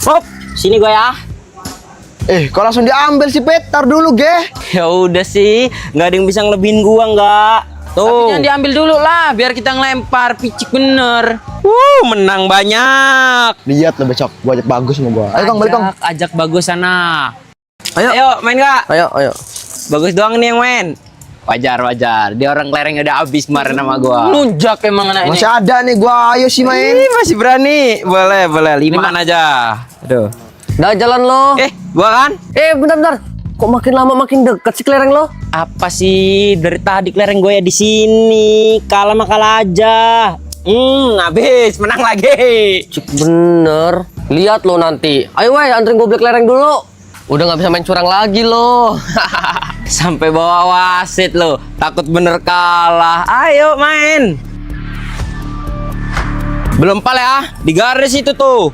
Hop, sini gue ya. Kok langsung diambil sih, Pet? Tar dulu, ge. Ya udah sih, nggak ada yang bisa ngelebihin gua nggak. Tapi Tuh. jangan diambil dulu lah, biar kita ngelempar picik bener. Menang banyak. Lihat lo besok, gua ajak bagus sama gua. Ayo, Kong, balik, Kong. Ajak bagus sana. Ayo, main nggak? Ayo. Bagus doang nih yang main. Wajar. Dia orang kelereng udah habis kemarin sama gua. Nunjak emang anak ini. Masih ada nih gua, ayo sih main. Masih berani. Boleh. 5 aja. Aduh. Dah jalan lo. Gua kan? Bentar. Kok makin lama makin deket sih kelereng lo? Apa sih dari tadi kelereng gue ya di sini. Kalah mah kalah aja. Habis menang lagi. Cik bener. Lihat lo nanti. Ayo weh, anterin gue beli kelereng dulu. Udah nggak bisa main curang lagi lo. Sampai bawa wasit lo. Takut bener kalah. Ayo main. Belum pale ya. Di garis itu tuh.